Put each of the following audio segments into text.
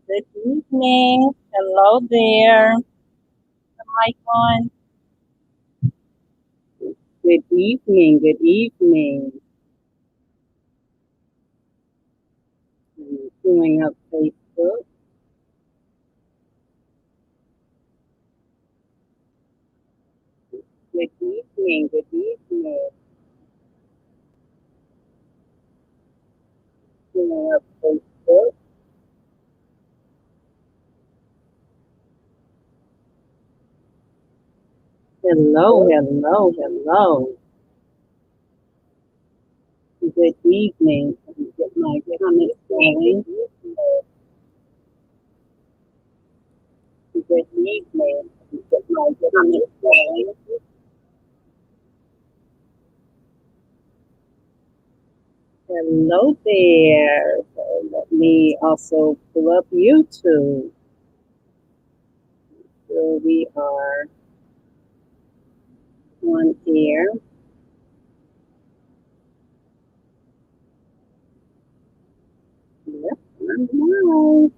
Good evening. Hello there. The mic on. Good evening. Good evening. Doing up Facebook. Good evening. Good evening. Doing up Facebook. Hello. Hello. Hello. Good evening. Let me get my comments going. Good evening. Let me get my comments going. Hello there. So let me also pull up YouTube. So we are on air. Yep, I'm live.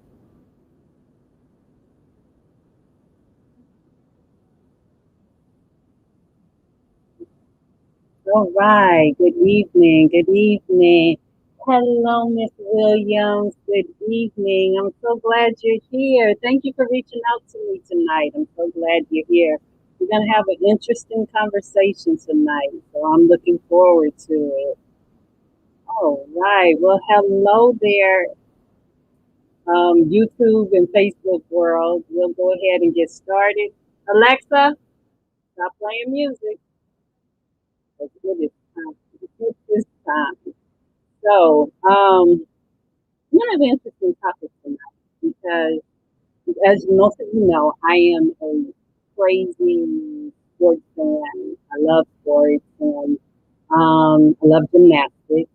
All right. Good evening. Good evening. Hello, Miss Williams. Good evening. I'm so glad you're here. Thank you for reaching out to me tonight. I'm so glad you're here. We're going to have an interesting conversation tonight, so I'm looking forward to it. All right. Well, hello there, YouTube and Facebook world. We'll go ahead and get started. Alexa, stop playing music. It is time. It is time. So, one of the interesting topics tonight, because as most of you know, I am a crazy sports fan. I love sports and I love gymnastics.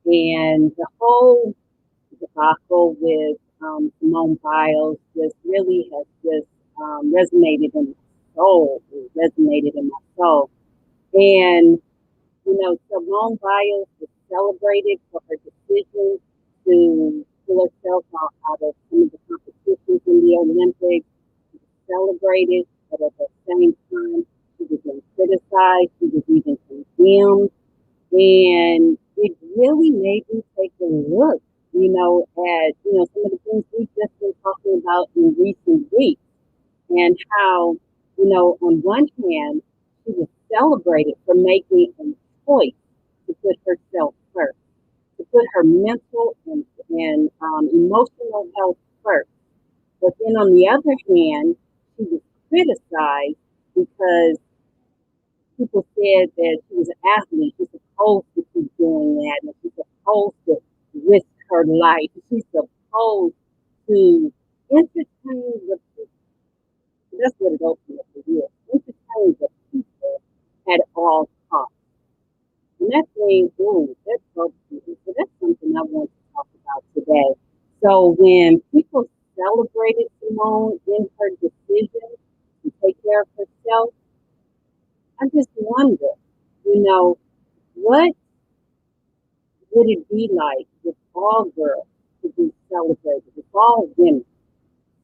And the whole debacle with Simone Biles just really has just resonated in my soul. It resonated in my soul. And Simone Biles was celebrated for her decision to pull herself out of some of the competitions in the Olympics. She was celebrated, but at the same time, she was being criticized. She was even condemned. And it really made me take a look, at, some of the things we've just been talking about in recent weeks and how, on one hand, she was celebrated for making a choice to put herself first, to put her mental and emotional health first. But then on the other hand, she was criticized because people said that she was an athlete. She's supposed to keep doing that, and she's supposed to risk her life. She's supposed to entertain the that's what it ultimately is. Entertain the people at all costs. And that thing, ooh, that's so so that's something I want to talk about today. So when people celebrated Simone in her decision to take care of herself, I just wonder, you know, what would it be like if all girls could be celebrated, if all women,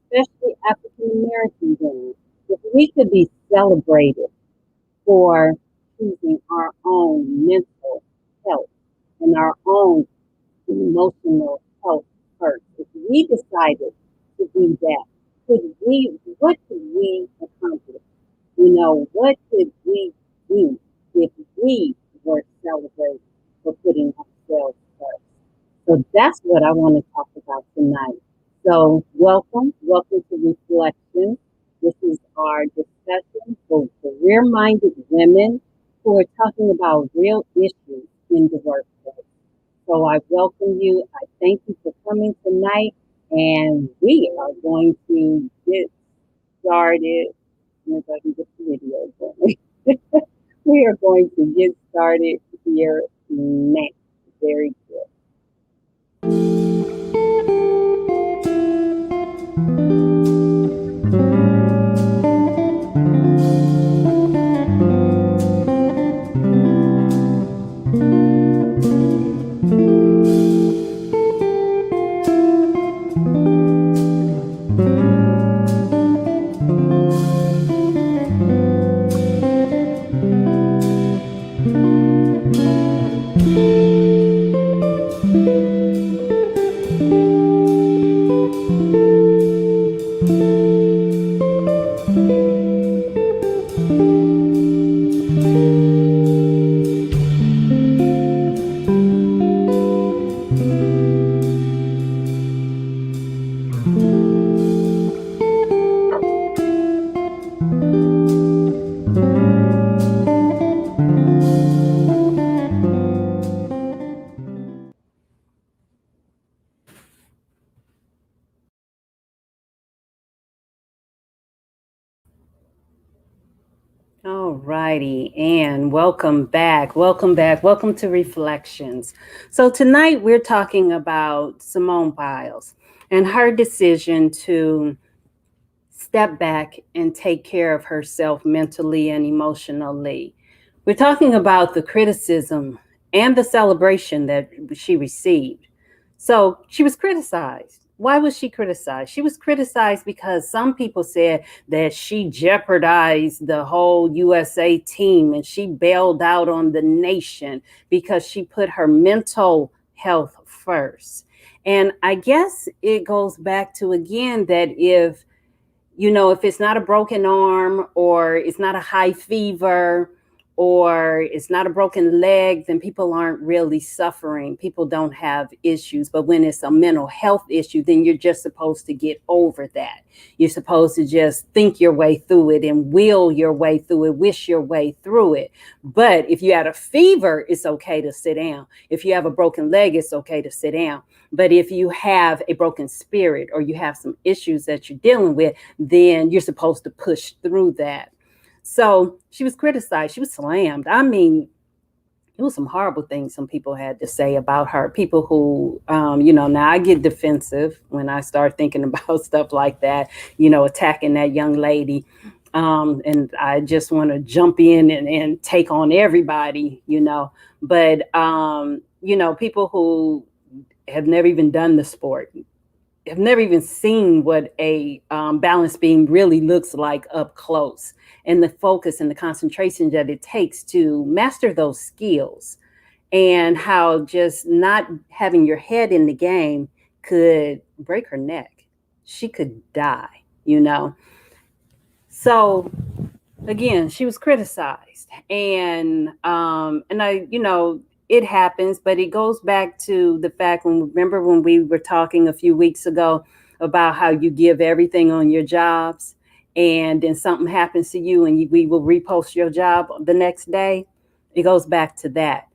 especially African American women, if we could be celebrated for choosing our own mental health and our own emotional health first. If we decided to do that, what could we accomplish? What could we do if we were celebrated for putting ourselves first? So that's what I want to talk about tonight. So welcome to Reflection. This is our discussion for career-minded women who are talking about real issues in the workplace. So I welcome you. I thank you for coming tonight, and we are going to get started. If I can get the video going. We are going to get started here now. Very good. All righty, and welcome back. Welcome back. Welcome to Reflections. So, tonight we're talking about Simone Biles and her decision to step back and take care of herself mentally and emotionally. We're talking about the criticism and the celebration that she received. So she was criticized. Why was she criticized? She was criticized because some people said that she jeopardized the whole USA team and she bailed out on the nation because she put her mental health first. And I guess it goes back to again that if it's not a broken arm or it's not a high fever or it's not a broken leg, then people aren't really suffering. People don't have issues. But when it's a mental health issue, then you're just supposed to get over that. You're supposed to just think your way through it and will your way through it, wish your way through it. But if you had a fever, it's okay to sit down. If you have a broken leg, it's okay to sit down. But if you have a broken spirit or you have some issues that you're dealing with, then you're supposed to push through that. So she was criticized. She was slammed. I mean, it was some horrible things some people had to say about her. People who, now I get defensive when I start thinking about stuff like that, attacking that young lady. And I just want to jump in and take on everybody. But people who have never even done the sport, have never even seen what a balance beam really looks like up close, and the focus and the concentration that it takes to master those skills, and how just not having your head in the game could break her neck. She could die. So again, she was criticized, and it happens, but it goes back to the fact, when we were talking a few weeks ago about how you give everything on your jobs, and then something happens to you and we will repost your job the next day. It goes back to that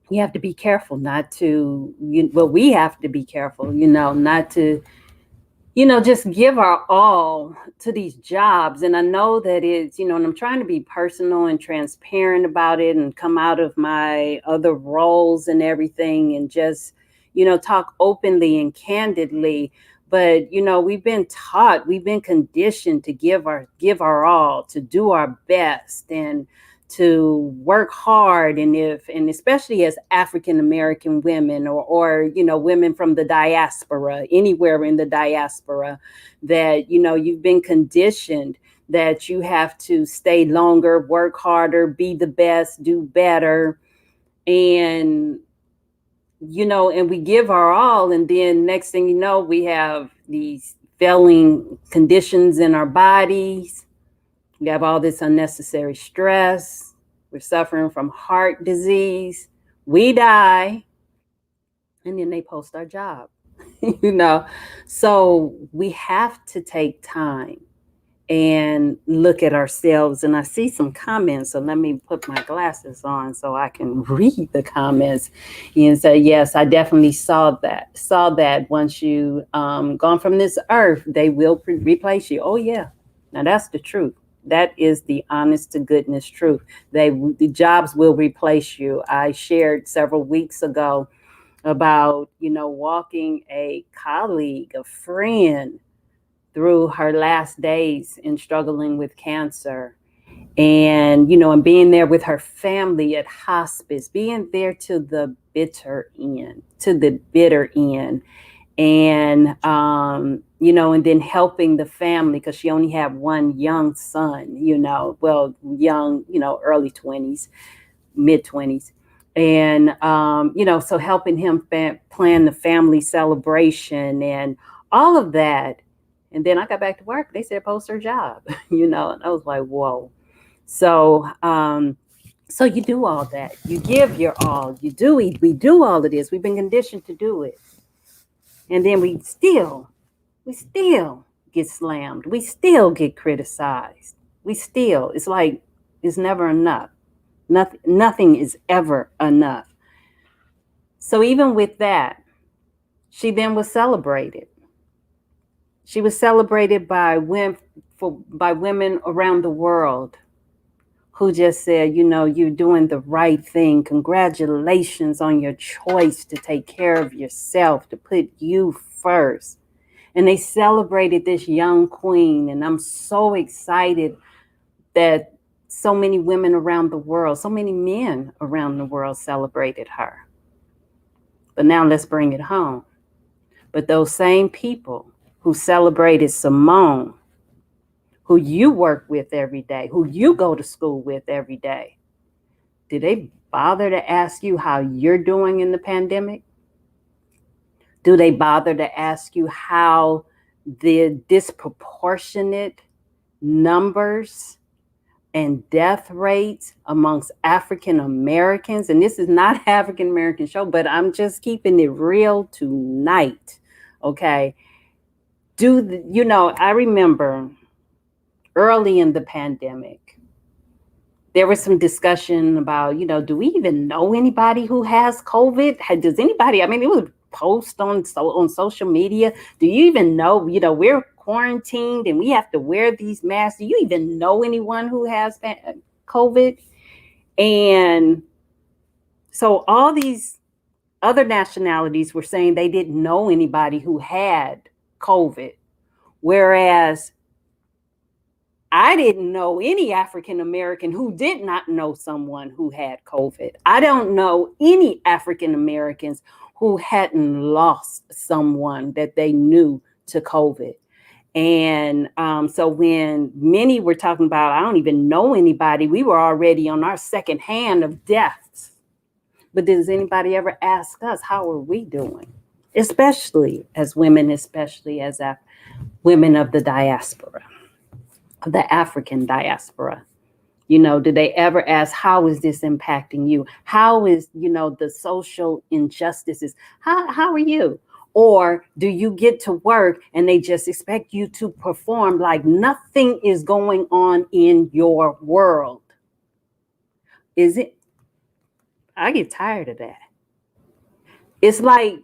you have to be careful not to we have to be careful, not to just give our all to these jobs. And I know that and I'm trying to be personal and transparent about it and come out of my other roles and everything and just, talk openly and candidly. But, we've been conditioned to give our all, to do our best and to work hard. And especially as African American women, or women from the diaspora, anywhere in the diaspora, that you've been conditioned that you have to stay longer, work harder, be the best, do better. And we give our all, and then next thing you know, we have these failing conditions in our bodies. We have all this unnecessary stress. We're suffering from heart disease. We die. And then they post our job, you know. So we have to take time and look at ourselves. And I see some comments, so let me put my glasses on so I can read the comments and say, yes, I definitely saw that once you gone from this earth, they will replace you. Oh yeah, now that's the truth. That is the honest to goodness truth. The jobs will replace you. I shared several weeks ago about walking a colleague, a friend, through her last days in struggling with cancer, and being there with her family at hospice, being there to the bitter end, and then helping the family, because she only had one young son, young, early 20s, mid 20s. And so helping him plan the family celebration and all of that. And then I got back to work. They said post her job, and I was like, whoa. So you do all that. You give your all. We do all of this. We've been conditioned to do it. And then we still get slammed. We still get criticized. It's like it's never enough. Nothing is ever enough. So even with that, she then was celebrated. She was celebrated by by women around the world who just said, you know, you're doing the right thing. Congratulations on your choice to take care of yourself, to put you first. And they celebrated this young queen. And I'm so excited that so many women around the world, so many men around the world celebrated her. But now let's bring it home. But those same people who celebrated Simone, who you work with every day, who you go to school with every day, did they bother to ask you how you're doing in the pandemic? Do they bother to ask you how the disproportionate numbers and death rates amongst African Americans, and this is not African American show, but I'm just keeping it real tonight, okay? I remember early in the pandemic, there was some discussion about, do we even know anybody who has COVID? Does anybody, I mean, it would post on social media. Do you even know, we're quarantined and we have to wear these masks. Do you even know anyone who has COVID? And so all these other nationalities were saying they didn't know anybody who had COVID. Whereas I didn't know any African American who did not know someone who had COVID. I don't know any African Americans who hadn't lost someone that they knew to COVID. And so when many were talking about, I don't even know anybody, we were already on our second hand of deaths. But does anybody ever ask us, how are we doing? Especially as women, especially as women of the diaspora, the African diaspora. Did they ever ask, how is this impacting you? How is, the social injustices? How are you? Or do you get to work and they just expect you to perform like nothing is going on in your world? Is it? I get tired of that. It's like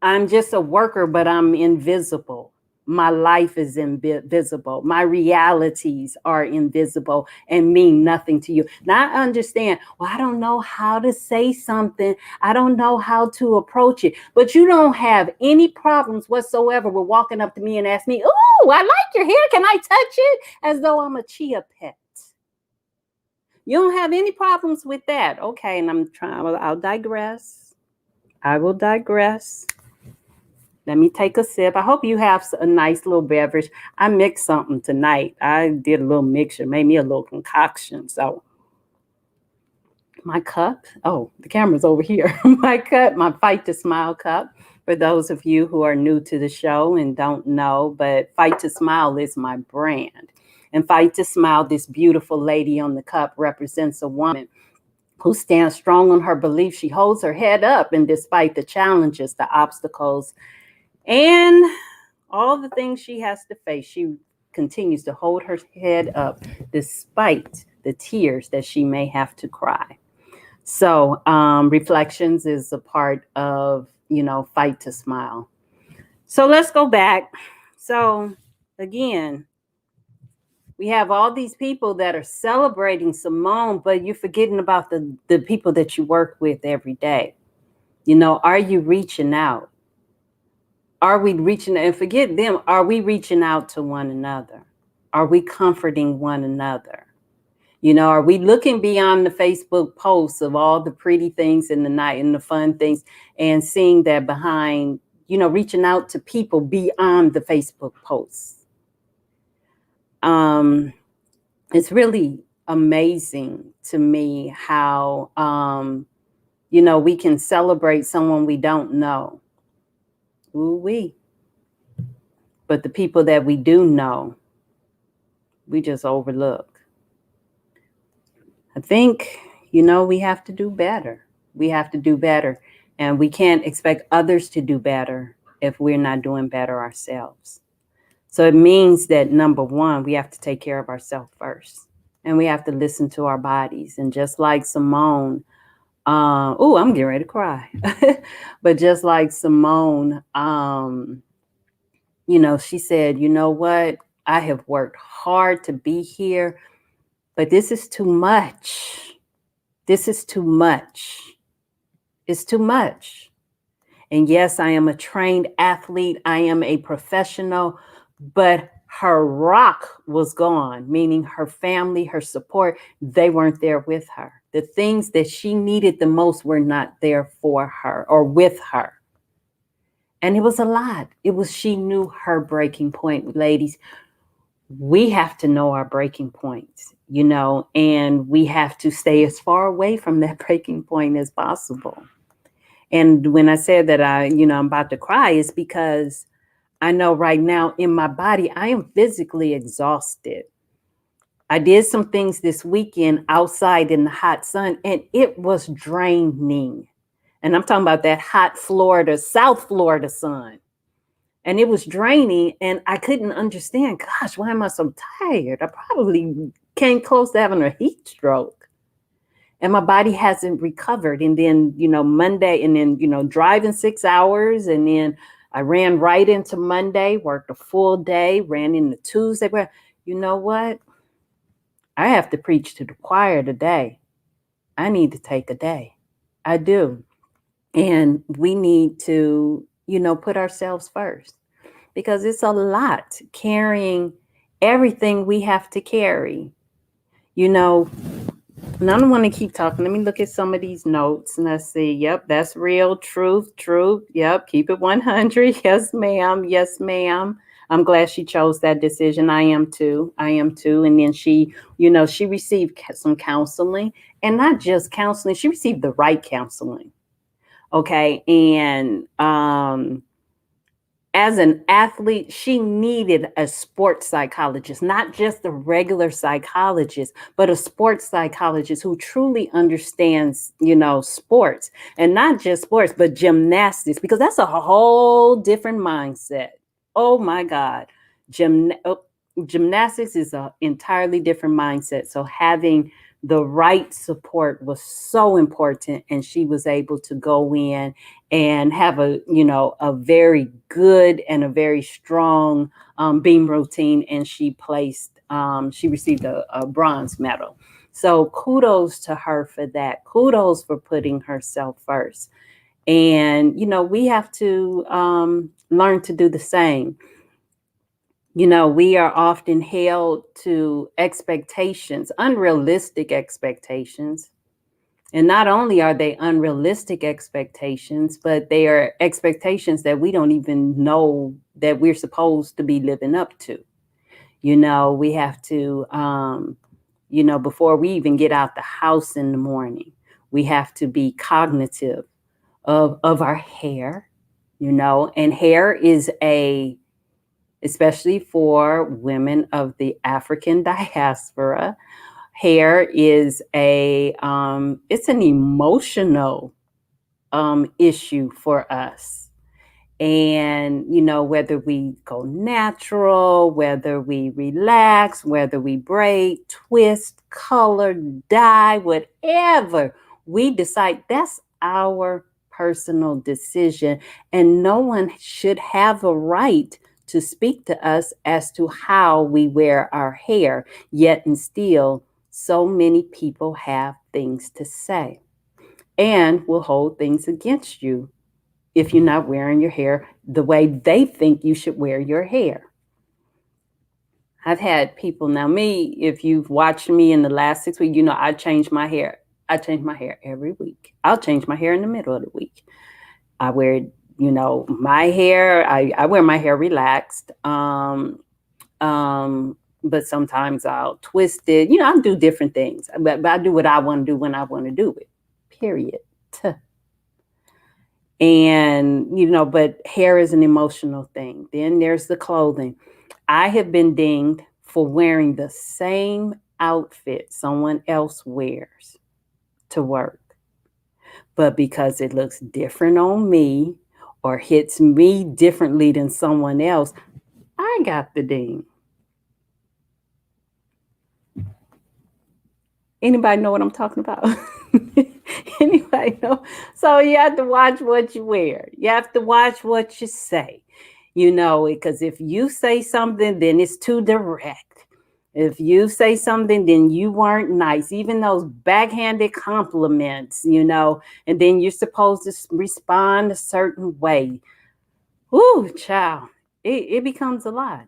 I'm just a worker, but I'm invisible. My life is invisible. My realities are invisible and mean nothing to you. Now I understand, well, I don't know how to say something. I don't know how to approach it. But you don't have any problems whatsoever with walking up to me and ask me, oh, I like your hair. Can I touch it? As though I'm a chia pet. You don't have any problems with that. Okay, and I'll digress. I will digress. Let me take a sip. I hope you have a nice little beverage. I mixed something tonight. I did a little mixture, made me a little concoction. So my cup, the camera's over here. My cup, my Fight to Smile cup. For those of you who are new to the show and don't know, but Fight to Smile is my brand. And Fight to Smile, this beautiful lady on the cup, represents a woman who stands strong on her belief. She holds her head up, and despite the challenges, the obstacles, and all the things she has to face, she continues to hold her head up despite the tears that she may have to cry. So Reflections is a part of, Fight to Smile. So let's go back. So again, we have all these people that are celebrating Simone, but you're forgetting about the people that you work with every day. Are you reaching out? Are we reaching, and forget them, are we reaching out to one another? Are we comforting one another? Are we looking beyond the Facebook posts of all the pretty things in the night and the fun things and seeing that behind, reaching out to people beyond the Facebook posts? It's really amazing to me how, we can celebrate someone we don't know. Ooh-wee. But the people that we do know, we just overlook. I think, we have to do better. We have to do better. And we can't expect others to do better if we're not doing better ourselves. So it means that, number one, we have to take care of ourselves first. And we have to listen to our bodies. And just like Simone, I'm getting ready to cry. But just like Simone, she said, you know what? I have worked hard to be here, but this is too much. This is too much. It's too much. And yes, I am a trained athlete, I am a professional, but her rock was gone, meaning her family, her support, they weren't there with her. The things that she needed the most were not there for her or with her. And it was a lot. It was, she knew her breaking point, ladies. We have to know our breaking points, and we have to stay as far away from that breaking point as possible. And when I said that I'm about to cry, it's because I know right now in my body, I am physically exhausted. I did some things this weekend outside in the hot sun, and it was draining. And I'm talking about that hot Florida, South Florida sun. And it was draining, and I couldn't understand, gosh, why am I so tired? I probably came close to having a heat stroke. And my body hasn't recovered. And then, Monday, and then, driving 6 hours. And then I ran right into Monday, worked a full day, ran into Tuesday. But you know what? I have to preach to the choir today. I need to take a day. I do. And we need to, put ourselves first, because it's a lot carrying everything we have to carry. And I don't want to keep talking. Let me look at some of these notes and let's see. Yep, that's real. Truth. Yep, keep it 100. Yes, ma'am. Yes, ma'am. I'm glad she chose that decision. I am too. And then she received some counseling, and not just counseling. She received the right counseling. Okay. And as an athlete, she needed a sports psychologist, not just a regular psychologist, but a sports psychologist who truly understands, sports, and not just sports, but gymnastics, because that's a whole different mindset. Oh my God. Gymnastics is an entirely different mindset. So having the right support was so important, and she was able to go in and have a very good and a very strong beam routine, and she received a bronze medal. So kudos to her for that. Kudos for putting herself first. And we have to learn to do the same. We are often held to expectations, unrealistic expectations. And not only are they unrealistic expectations, but they are expectations that we don't even know that we're supposed to be living up to. We have to, before we even get out the house in the morning, we have to be cognitive of our hair, and hair is especially for women of the African diaspora, hair is it's an emotional issue for us. And whether we go natural, whether we relax, whether we braid, twist, color, dye, whatever we decide, that's our personal decision, and no one should have a right to speak to us as to how we wear our hair. Yet and still, so many people have things to say and will hold things against you if you're not wearing your hair the way they think you should wear your hair. I've had people, now me, if you've watched me in the last 6 weeks, I change my hair. I change my hair every week. I'll change my hair in the middle of the week. I wear, my hair, I wear my hair relaxed. But sometimes I'll twist it. I'll do different things, but I do what I want to do when I want to do it, period. And, but hair is an emotional thing. Then there's the clothing. I have been dinged for wearing the same outfit someone else wears to work. But because it looks different on me or hits me differently than someone else, I got the ding. Anybody know what I'm talking about? Anybody know? So you have to watch what you wear. You have to watch what you say. because if you say something, then it's too direct. If you say something, then you weren't nice. Even those backhanded compliments, and then you're supposed to respond a certain way. Ooh, child, it becomes a lot.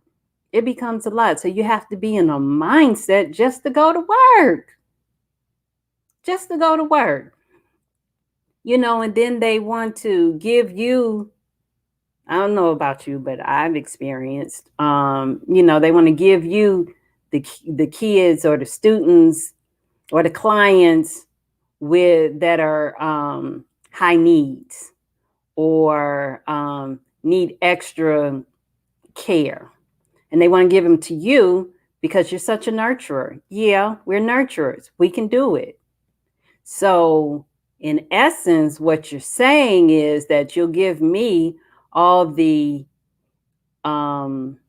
It becomes a lot. So you have to be in a mindset just to go to work, just to go to work, and then they want to give you, I don't know about you, but I've experienced, they want to give you the kids or the students or the clients with that are high needs or need extra care, and they want to give them to you because you're such a nurturer. Yeah, we're nurturers. We can do it. So, in essence, what you're saying is that you'll give me all the um,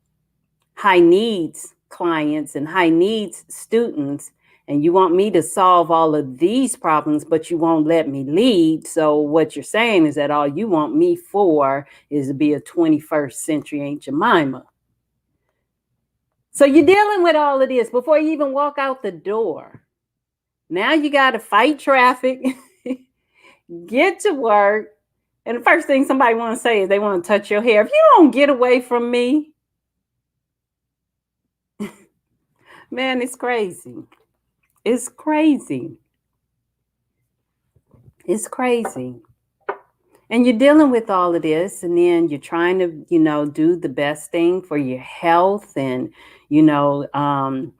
high needs clients and high needs students, and you want me to solve all of these problems, but you won't let me lead. So, what you're saying is that all you want me for is to be a 21st century Aunt Jemima. So, you're dealing with all of this before you even walk out the door. Now you got to fight traffic, get to work. And the first thing somebody want to say is they want to touch your hair. If you don't get away from me, man, it's crazy. It's crazy. It's crazy. And you're dealing with all of this, and then you're trying to, do the best thing for your health and, you know, um,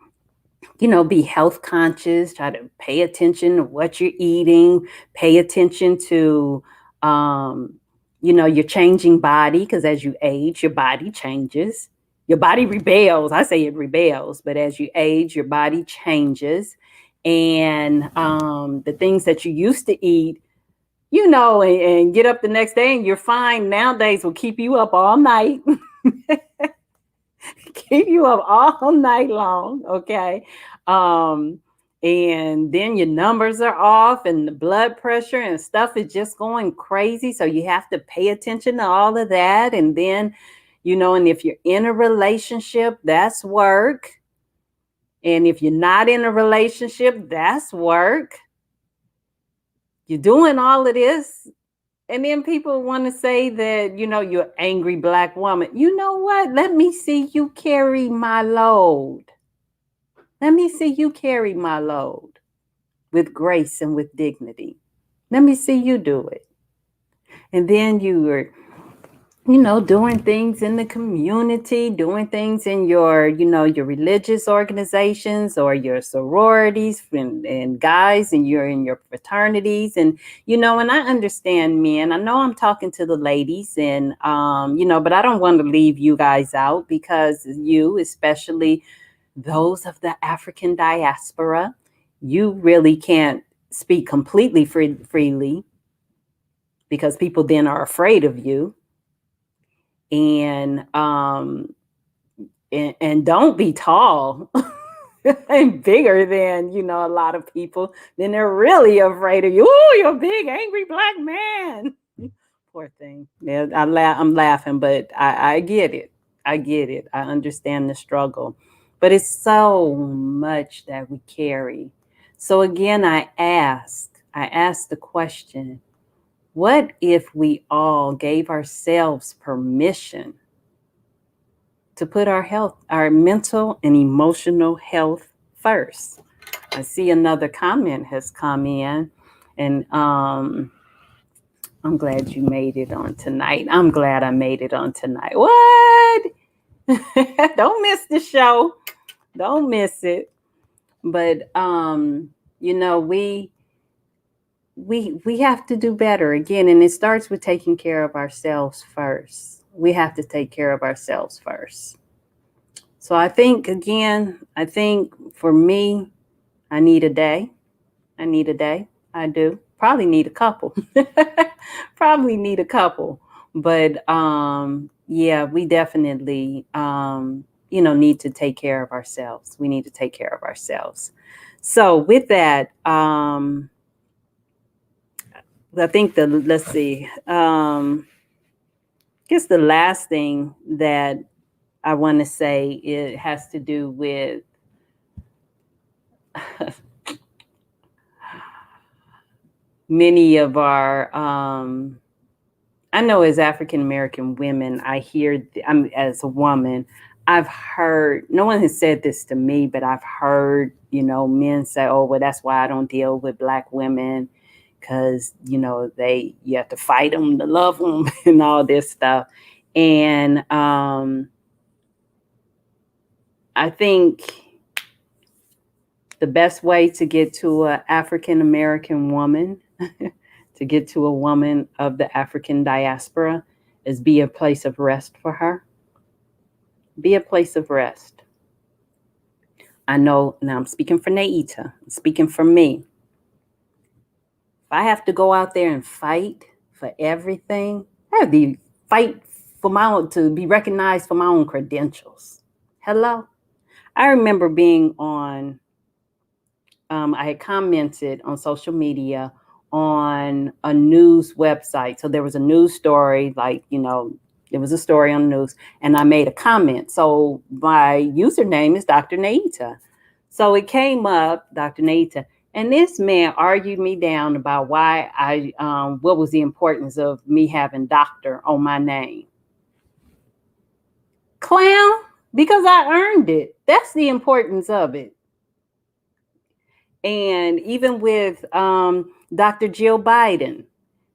be health conscious, try to pay attention to what you're eating, pay attention to, your changing body, because as you age, your body changes. Your body rebels. I say it rebels, but as you age, your body changes. And the things that you used to eat, and get up the next day and you're fine nowadays will keep you up all night. Keep you up all night long, okay? Um, and then your numbers are off and the blood pressure and stuff is just going crazy. So you have to pay attention to all of that. And then, and if you're in a relationship, that's work. And if you're not in a relationship, that's work. You're doing all of this. And then people want to say that, you're an angry Black woman. You know what? Let me see you carry my load. Let me see you carry my load with grace and with dignity. Let me see you do it. And then you were, doing things in the community, doing things in your religious organizations or your sororities and guys, and you're in your fraternities. And I understand men. I know I'm talking to the ladies and, but I don't want to leave you guys out, because you, especially those of the African diaspora, you really can't speak completely freely because people then are afraid of you. And don't be tall and bigger than a lot of people. Then they're really afraid of you. Oh, you're a big angry Black man. Poor thing. Yeah, I'm laughing, but I get it. I get it. I understand the struggle, but it's so much that we carry. So again, I asked the question: what if we all gave ourselves permission to put our health, our mental and emotional health first? I see another comment has come in, and I'm glad you made it on tonight. I'm glad I made it on tonight. What? Don't miss the show. Don't miss it. But we have to do better again, and it starts with taking care of ourselves first. We have to take care of ourselves first. So I think for me, I need a day. I need a day. I do. Probably need a couple. Probably need a couple. But yeah, we definitely need to take care of ourselves. We need to take care of ourselves. So with that, I think let's see. guess the last thing that I want to say, it has to do with many of our I know as African American women, I hear, I'm as a woman, I've heard, no one has said this to me, but I've heard, men say, oh, well, that's why I don't deal with Black women, because, you have to fight them to love them and all this stuff. And I think the best way to get to an African American woman, to get to a woman of the African diaspora, is be a place of rest for her. Be a place of rest. I know now I'm speaking for Naita, I'm speaking for me. If I have to go out there and fight for everything, I have to fight for my own, to be recognized for my own credentials. Hello? I remember being on I had commented on social media on a news website. So there was a news story, it was a story on the news, and I made a comment. So my username is Dr. Naita. So it came up, Dr. Naita, and this man argued me down about what was the importance of me having doctor on my name. Clown, because I earned it. That's the importance of it. And even with Dr. Jill Biden,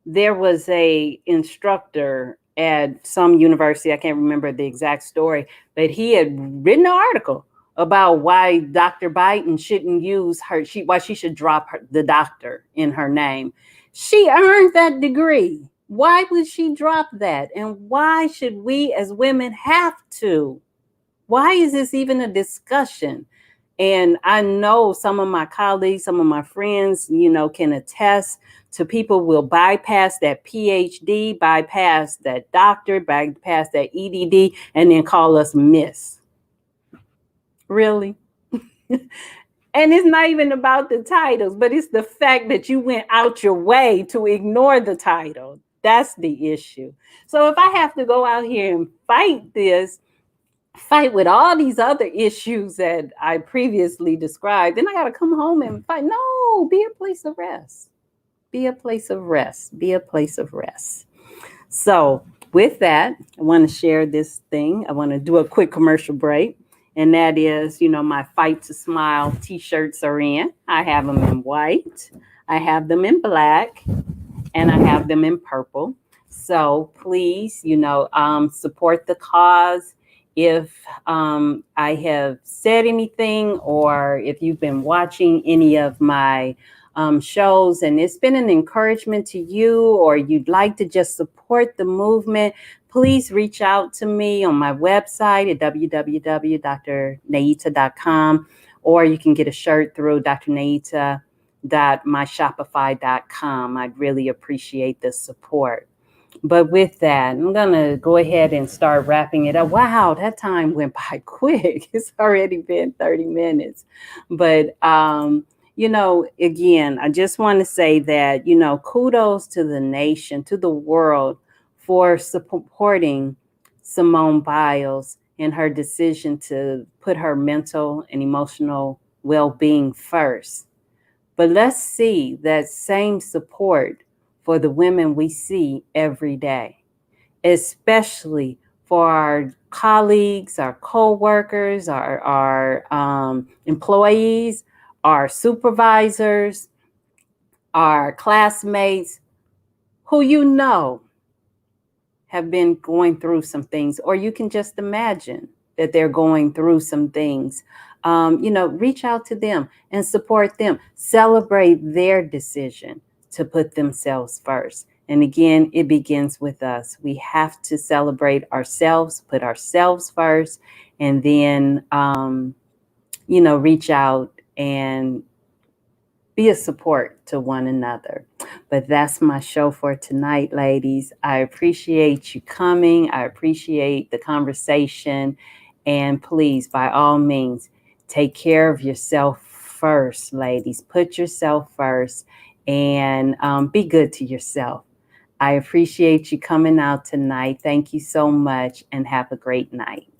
there was a instructor at some university, I can't remember the exact story, but he had written an article about why Dr. Biden shouldn't use why she should drop the doctor in her name. She earned that degree. Why would she drop that? And why should we as women have to? Why is this even a discussion? And I know some of my colleagues, some of my friends, can attest to people will bypass that PhD, bypass that doctor, bypass that EDD, and then call us Miss. Really? And it's not even about the titles, but it's the fact that you went out your way to ignore the title. That's the issue. So if I have to go out here and fight with all these other issues that I previously described, then I got to come home and fight. No, be a place of rest. Be a place of rest. Be a place of rest. So, with that, I want to share this thing. I want to do a quick commercial break. And that is, my Fight to Smile t-shirts are in. I have them in white, I have them in black, and I have them in purple. So please, support the cause. If I have said anything, or if you've been watching any of my shows and it's been an encouragement to you, or you'd like to just support the movement, please reach out to me on my website at www.drnaita.com, or you can get a shirt through drnaita.myshopify.com. I'd really appreciate the support. But with that, I'm going to go ahead and start wrapping it up. Wow, that time went by quick. It's already been 30 minutes. But, again, I just want to say that, kudos to the nation, to the world for supporting Simone Biles in her decision to put her mental and emotional well-being first. But let's see that same support for the women we see every day, especially for our colleagues, our co-workers, our employees, our supervisors, our classmates, who have been going through some things, or you can just imagine that they're going through some things. Reach out to them and support them. Celebrate their decision to put themselves first. And again, it begins with us. We have to celebrate ourselves, put ourselves first, and then, reach out and be a support to one another. But that's my show for tonight, ladies. I appreciate you coming. I appreciate the conversation. And please, by all means, take care of yourself first, ladies. Put yourself first and be good to yourself. I appreciate you coming out tonight. Thank you so much and have a great night.